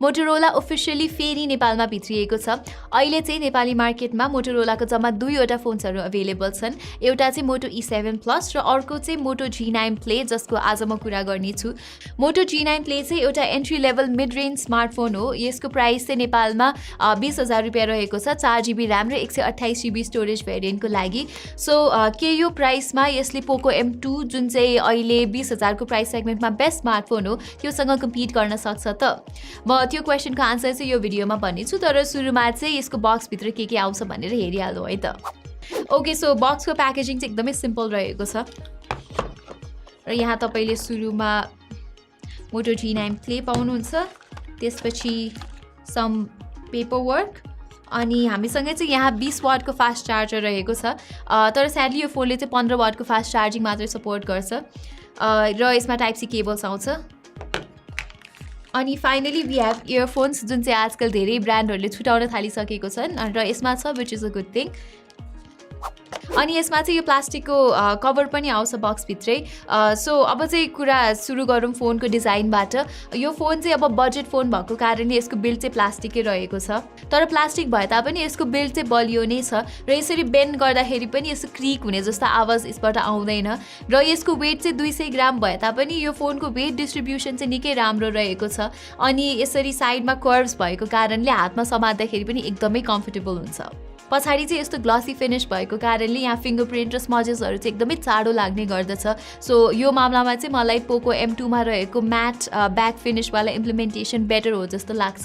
Motorola officially फेरि नेपालमा भित्रिएको छ। अहिले चाहिँ नेपाली मार्केटमा मोटोरोलाको जम्मा 2वटा फोन्सहरू अवेलेबल छन्। एउटा चाहिँ मोटो E7 प्लस र अर्को चाहिँ मोटो G9 प्ले, जसको आज म कुरा गर्नेछु। मोटो G9 प्ले चाहिँ एउटा entry level mid range smartphone हो। यसको प्राइस चाहिँ नेपालमा 20,000 रुपियाँ रहेको छ, 4GB ऱ्याम र 128GB स्टोरेज भेरिएन्टको लागि। सो के यो प्राइसमा यसले पोको M2 जुन चाहिँ अहिले 20,000 को प्राइस सेगमेन्टमा बेस्ट स्मार्टफोन हो त्योसँग कम्पिट गर्न सक्छ त? म त्यो क्वेसनको आन्सर चाहिँ यो भिडियोमा भन्नेछु, तर सुरुमा चाहिँ यसको बक्सभित्र के आउँछ भनेर हेरिहालौँ है त। ओके, सो बक्सको प्याकेजिङ चाहिँ एकदमै सिम्पल रहेको छ र यहाँ तपाईँले सुरुमा मोटो G9 प्ले पाउनुहुन्छ, त्यसपछि सम पेपर वर्क, अनि हामीसँग चाहिँ यहाँ 20 वाटको फास्ट चार्जर रहेको छ। तर स्याडली यो फोनले चाहिँ 15 वाटको फास्ट चार्जिङ मात्रै सपोर्ट गर्छ र यसमा टाइप सी केबल्स आउँछ। अनि फाइनली वी हेभ इयरफोन्स, जुन चाहिँ आजकल धेरै ब्रान्डहरूले छुटाउन थालिसकेको छन् र यसमा छ, which is a good thing. अनि यसमा चाहिँ यो प्लास्टिकको कभर पनि आउँछ बक्सभित्रै। सो अब चाहिँ कुरा सुरु गरौँ फोनको डिजाइनबाट। यो फोन चाहिँ अब बजेट फोन भएको कारणले यसको बिल्ड चाहिँ प्लास्टिकै रहेको छ, तर प्लास्टिक भए तापनि यसको बिल्ड चाहिँ बलियो नै छ र यसरी बेन्ड गर्दाखेरि पनि यसो क्रिक हुने जस्तो आवाज यसबाट आउँदैन र यसको वेट चाहिँ 200 ग्राम भए तापनि यो फोनको वेट डिस्ट्रिब्युसन चाहिँ निकै राम्रो रहेको छ। अनि यसरी साइडमा कर्भ्स भएको कारणले हातमा समात्दाखेरि पनि एकदमै कम्फर्टेबल हुन्छ। पछाडि चाहिँ यस्तो ग्लसी फिनिश भएको कारणले यहाँ फिङ्गरप्रिन्ट र स्मजेसहरू चाहिँ एकदमै चाँडो लाग्ने गर्दछ। सो यो मामलामा चाहिँ मलाई पोको M2 मा रहेको म्याट ब्याक फिनिशवाला इम्प्लिमेन्टेसन बेटर हो जस्तो लाग्छ।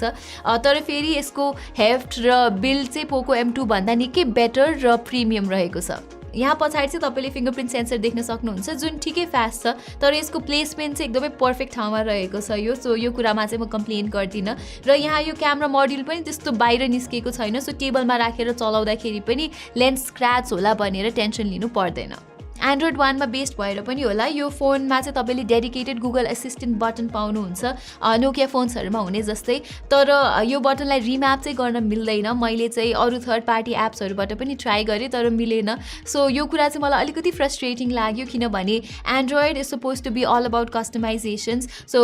तर फेरि यसको हेफ्ट र बिल्ड चाहिँ पोको M2 भन्दा निकै बेटर र प्रिमियम रहेको छ। यहाँ पछाडि चाहिँ तपाईँले फिङ्गरप्रिन्ट सेन्सर देख्न सक्नुहुन्छ, जुन ठिकै फास्ट छ, तर यसको प्लेसमेन्ट चाहिँ एकदमै पर्फेक्ट ठाउँमा रहेको छ यो। सो यो कुरामा चाहिँ म कम्प्लेन गर्दिनँ। र यहाँ यो क्यामेरा मोड्युल पनि त्यस्तो बाहिर निस्केको छैन, सो टेबलमा राखेर चलाउँदाखेरि पनि लेन्स स्क्रैच होला भनेर टेन्सन लिनु पर्दैन। एन्ड्रोइड 1 मा बेस्ड भएर पनि होला, यो फोनमा चाहिँ तपाईँले डेडिकेटेड गुगल एसिस्टेन्ट बटन पाउनुहुन्छ, नोकिया फोन्सहरूमा हुने जस्तै। तर यो बटनलाई रिम्याप चाहिँ गर्न मिल्दैन। मैले चाहिँ अरू थर्ड पार्टी एप्सहरूबाट पनि ट्राई गरेँ तर मिलेन। सो यो कुरा चाहिँ मलाई अलिकति फ्रस्ट्रेटिङ लाग्यो, किनभने android is suppose to be all about customisations. So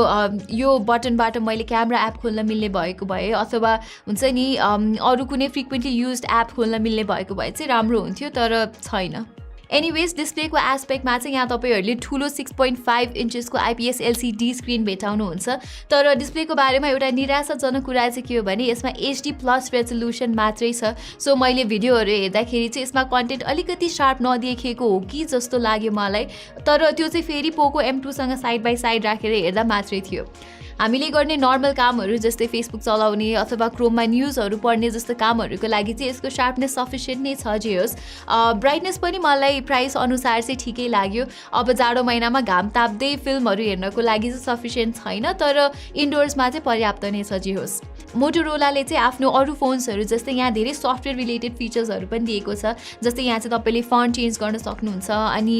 यो बटनबाट मैले क्यामेरा एप खोल्न मिल्ने भएको भए, अथवा हुन्छ नि अरू कुनै फ्रिक्वेन्टली युज्ड एप खोल्न मिल्ने भएको भए चाहिँ राम्रो हुन्थ्यो, तर छैन। एनिवेज, डिस्प्लेको एस्पेक्टमा चाहिँ यहाँ तपाईँहरूले ठुलो 6.5 इन्चेसको IPS LCD स्क्रिन भेटाउनुहुन्छ। तर डिस्प्लेको बारेमा एउटा निराशाजनक कुरा चाहिँ के हो भने यसमा HD+ रेजोल्युसन मात्रै छ। सो मैले भिडियोहरू हेर्दाखेरि चाहिँ यसमा कन्टेन्ट अलिकति शार्प नदेखिएको हो कि जस्तो लाग्यो मलाई, तर त्यो चाहिँ फेरि पोको M2 सँग साइड बाई साइड राखेर हेर्दा मात्रै थियो। हामीले गर्ने नर्मल कामहरू जस्तै फेसबुक चलाउने अथवा क्रोममा न्युजहरू पढ्ने जस्तो कामहरूको लागि चाहिँ यसको शार्पनेस सफिसियन्ट नै छ जे होस्। ब्राइटनेस पनि मलाई प्राइस अनुसार चाहिँ ठिकै लाग्यो। अब जाडो महिनामा घाम ताप्दै फिल्महरू हेर्नको लागि चाहिँ सफिसियन्ट छैन, तर इन्डोर्समा चाहिँ पर्याप्त नै छ जे होस्। मोटोरोलाले चाहिँ आफ्नो अरू फोन्सहरू जस्तै यहाँ धेरै सफ्टवेयर रिलेटेड फिचर्सहरू पनि दिएको छ, जस्तै यहाँ चाहिँ तपाईँले फन्ट चेन्ज गर्न सक्नुहुन्छ, अनि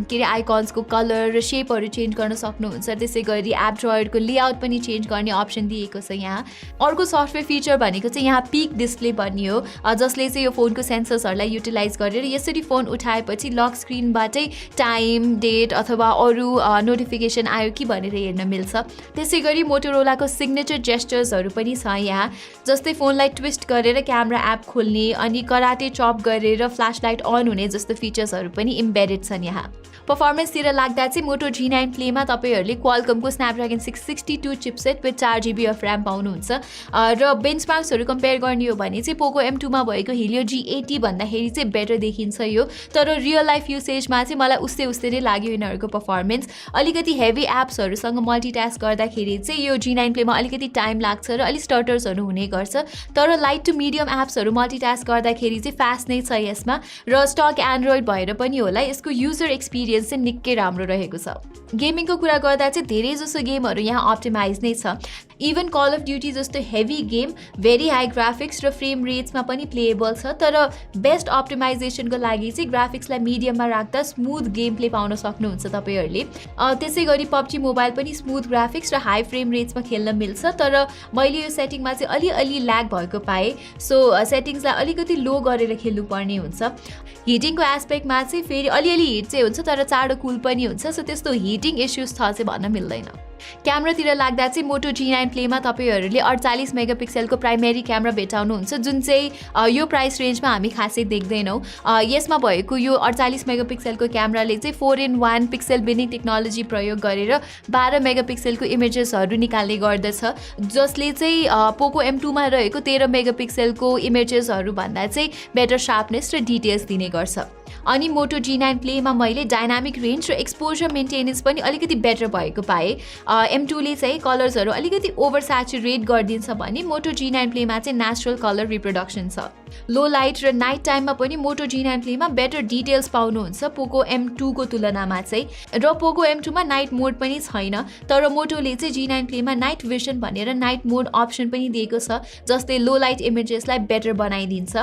के अरे आइकन्सको कलर र सेपहरू चेन्ज गर्न सक्नुहुन्छ। त्यसै गरी एप ड्रयरको लेआउट पनि चेन्ज गर्ने अप्सन दिएको छ यहाँ। अर्को सफ्टवेयर फिचर भनेको चाहिँ यहाँ पिक डिस्प्ले भन्ने हो, जसले चाहिँ यो फोनको सेन्सर्सहरूलाई युटिलाइज गरेर यसरी फोन उठाएपछि लक स्क्रिनबाटै टाइम, डेट अथवा अरू नोटिफिकेसन आयो कि भनेर हेर्न मिल्छ। त्यसै गरी मोटोरोलाको सिग्नेचर जेस्चर्सहरू पनि छ यहाँ, जस्तै फोनलाई ट्विस्ट गरेर क्यामेरा एप खोल्ने अनि कराटे चप गरेर फ्ल्यासलाइट अन हुने जस्तो फिचर्सहरू पनि इम्बेडेड छन् यहाँ। पर्फर्मेन्सतिर लाग्दा चाहिँ मोटो G9 प्लेमा तपाईँहरूले क्वालकमको Snapdragon 662 chipset with 4GB of RAM पाउनुहुन्छ। र बेन्चमार्क्सहरू कम्पेयर गर्ने हो भने चाहिँ पोको M2 मा भएको हिलियो G80 भन्दाखेरि चाहिँ बेटर देखिन्छ यो, तर रियल लाइफ युसेजमा चाहिँ मलाई उस्तै नै लाग्यो यिनीहरूको पर्फर्मेन्स। अलिकति हेभी एप्सहरूसँग मल्टिटास्क गर्दाखेरि चाहिँ यो G9 प्लेमा अलिकति टाइम लाग्छ र अलिक स्टटर्सहरू हुने गर्छ, तर लाइट टु मिडियम एप्सहरू मल्टिटास्क गर्दाखेरि चाहिँ फास्ट नै छ यसमा। र स्टक एन्ड्रोइड भएर पनि होला यसको युजर एक्सपिरियन्स चाहिँ निकै राम्रो रहेको छ। गेमिङको कुरा गर्दा चाहिँ धेरै जसो गेमहरू यहाँ अप्टिमाइज नै छ। इभन कल अफ ड्युटी जस्तो heavy game very high graphics र फ्रेम रेट्समा पनि प्लेएबल छ, तर बेस्ट अप्टिमाइजेसनको लागि चाहिँ ग्राफिक्सलाई मिडियममा राख्दा स्मुथ गेम प्ले पाउन सक्नुहुन्छ तपाईँहरूले। त्यसै गरी PUBG मोबाइल पनि स्मुथ ग्राफिक्स र हाई फ्रेम रेट्समा खेल्न मिल्छ, तर मैले यो सेटिङमा चाहिँ अलि ल्याग भएको पाएँ। सो सेटिङ्सलाई अलिकति लो गरेर खेल्नुपर्ने हुन्छ। हिटिङको एस्पेक्टमा चाहिँ फेरि अलिअलि हिट चाहिँ हुन्छ, तर चाँडो कुल पनि हुन्छ। सो त्यस्तो हिटिङ इस्युज छ चाहिँ भन्न मिल्दैन। क्यामेरातिर लाग्दा चाहिँ मोटो G9 प्लेमा तपाईँहरूले 48 मेगापिक्सलको प्राइमेरी क्यामेरा भेटाउनुहुन्छ, जुन चाहिँ यो प्राइस रेन्जमा हामी खासै देख्दैनौँ। यसमा भएको यो 48 मेगापिक्सलको क्यामेराले चाहिँ 4-in-1 पिक्सल बिनिङ टेक्नोलोजी प्रयोग गरेर 12 मेगापिक्सलको इमेजेसहरू निकाल्ने गर्दछ, जसले चाहिँ पोको M2 मा रहेको 13 मेगापिक्सलको इमेजेसहरू भन्दा चाहिँ बेटर शार्पनेस र डिटेल्स दिने गर्छ। अनि मोटो G9 प्लेमा मैले डाइनामिक रेन्ज र एक्सपोजर मेन्टेनेन्स पनि अलिकति बेटर भएको पाएँ। M2 ले चाहिँ कलर्सहरू अलिकति ओभर स्याचुरेट गरिदिन्छ भने मोटो G9 प्लेमा चाहिँ नेचुरल कलर रिप्रोडक्सन छ। लो लाइट र नाइट टाइममा पनि मोटो G9 प्लेमा बेटर डिटेल्स पाउनुहुन्छ पोको M2 को तुलनामा चाहिँ। र पोको M2 मा नाइट मोड पनि छैन, तर मोटोले चाहिँ G9 प्लेमा नाइट भिजन भनेर नाइट मोड अप्सन पनि दिएको छ, जसले लो लाइट इमेजेसलाई बेटर बनाइदिन्छ।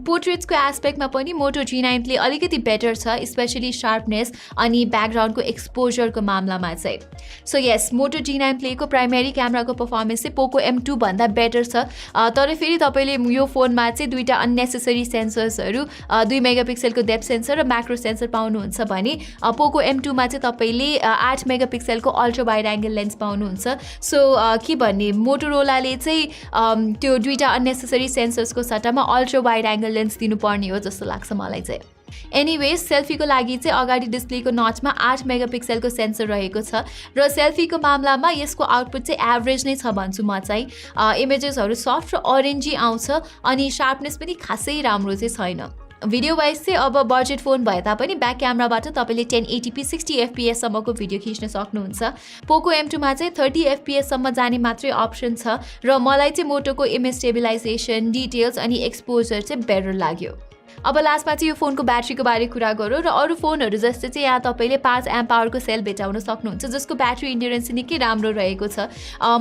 पोर्ट्रेट्सको एस्पेक्टमा पनि मोटो G9 प्ले अलिकति बेटर छ, स्पेशली शार्पनेस अनि ब्याकग्राउन्डको एक्सपोजरको मामलामा चाहिँ। सो यस, मोटो G9 प्लेको प्राइमेरी क्यामेराको पर्फर्मेन्स चाहिँ पोको M2 भन्दा बेटर छ। तर फेरि तपाईँले यो फोनमा चाहिँ दुईटा अननेसेसरी सेन्सर्सहरू 2 मेगापिक्सलको डेप्थ सेन्सर र म्याक्रो सेन्सर पाउनुहुन्छ भने पोको M2 मा चाहिँ तपाईँले 8 मेगापिक्सलको अल्ट्रा वाइड एङ्गल लेन्स पाउनुहुन्छ। सो के भन्ने, मोटोरोलाले चाहिँ त्यो दुईटा अननेसेसरी सेन्सर्सको सट्टामा अल्ट्रा वाइड एङ्गल लेन्स दिनुपर्ने हो जस्तो लाग्छ मलाई चाहिँ। एनिवेज, सेल्फीको लागि चाहिँ अगाडि डिस्प्लेको नचमा 8 मेगापिक्सलको सेन्सर रहेको छ र सेल्फीको मामलामा यसको आउटपुट चाहिँ एभरेज नै छ भन्छु म चाहिँ। इमेजेसहरू सफ्ट र अरेन्जी आउँछ अनि शार्पनेस पनि खासै राम्रो चाहिँ छैन। भिडियो वाइज चाहिँ अब बजेट फोन भए तापनि ब्याक क्यामेराबाट तपाईँले 1080p 60 fps सम्मको भिडियो खिच्न सक्नुहुन्छ। पोको M2 मा चाहिँ 30 fps सम्म जाने मात्रै अप्सन छ र मलाई चाहिँ मोटोको इमेज स्टेबिलाइजेसन, डिटेल्स अनि एक्सपोजर चाहिँ बेटर लाग्यो। अब लास्टमा चाहिँ यो फोनको ब्याट्रीको बारे कुरा गरौँ र अरू फोनहरू जस्तै चाहिँ यहाँ तपाईँले 5 एम्प आवरको सेल भेटाउन सक्नुहुन्छ, जसको ब्याट्री इन्ड्युरेन्स निकै राम्रो रहेको छ।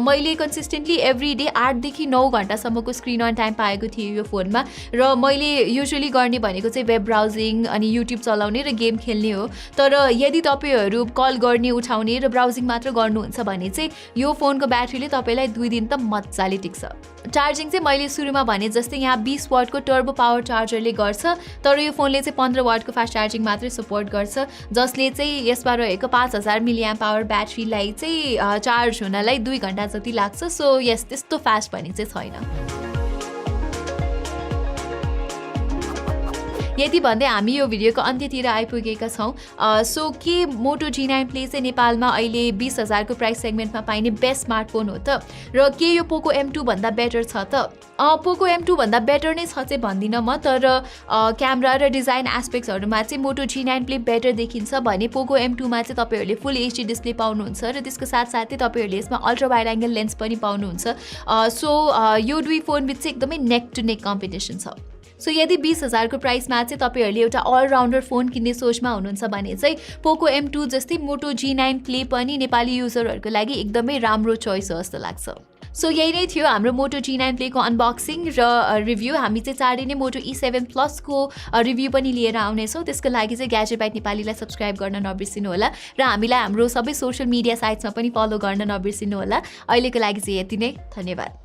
मैले कन्सिस्टेन्टली एभ्री डे 8 देखि 9 घन्टासम्मको स्क्रिन अन टाइम पाएको थिएँ यो फोनमा, र मैले युजुअली गर्ने भनेको चाहिँ वेब ब्राउजिङ अनि युट्युब चलाउने र गेम खेल्ने हो। तर यदि तपाईँहरू कल गर्ने, उठाउने र ब्राउजिङ मात्र गर्नुहुन्छ भने चाहिँ यो फोनको ब्याट्रीले तपाईँलाई 2 दिन त मजाले टिक्छ। चार्जिङ चाहिँ मैले सुरुमा भने जस्तै यहाँ 20 वाटको टर्बो पावर चार्जरले गर्छ, तर यो फोनले चाहिँ 15 वाटको फास्ट चार्जिङ मात्रै सपोर्ट गर्छ, जसले चाहिँ यसमा रहेको 5000 मिलिएम्प आवर ब्याट्रीलाई चाहिँ चार्ज हुनलाई 2 घन्टा जति लाग्छ। सो यस, त्यस्तो फास्ट भने चाहिँ छैन। यति भन्दै हामी यो भिडियोको अन्त्यतिर आइपुगेका छौँ। सो के मोटो G9 प्ले चाहिँ नेपालमा अहिले 20,000 को प्राइस सेगमेन्टमा पाइने बेस्ट स्मार्टफोन हो त? र के यो पोको M2 भन्दा बेटर छ त? पोको M2 भन्दा बेटर नै छ चाहिँ भन्दिनँ म, तर क्यामेरा र डिजाइन एस्पेक्ट्सहरूमा चाहिँ मोटो G9 प्ले बेटर देखिन्छ भने पोको M2 मा चाहिँ तपाईँहरूले फुल HD डिस्प्ले पाउनुहुन्छ र त्यसको साथसाथै तपाईँहरूले यसमा अल्ट्रा वाइड एङ्गल लेन्स पनि पाउनुहुन्छ। सो यो दुई फोन बिच चाहिँ एकदमै नेक टु नेक कम्पिटिसन छ। सो यदि 20,000 को प्राइसमा चाहिँ तपाईँहरूले एउटा अलराउन्डर फोन किन्ने सोचमा हुनुहुन्छ भने चाहिँ पोको M2 जस्तै मोटो G9 प्ले पनि नेपाली युजरहरूको लागि एकदमै राम्रो चोइस हो जस्तो लाग्छ। सो यही नै थियो हाम्रो मोटो G9 प्लेको अनबक्सिङ र रिभ्यू। हामी चाहिँ चाँडै नै मोटो E7 Plus को रिभ्यू पनि लिएर आउनेछौँ। त्यसको लागि चाहिँ ग्याजेट बाइट नेपालीलाई सब्सक्राइब गर्न नबिर्सिनु होला र हामीलाई हाम्रो सबै सोसियल मिडिया साइट्समा पनि फलो गर्न नबिर्सिनु होला। अहिलेको लागि चाहिँ यति नै, धन्यवाद।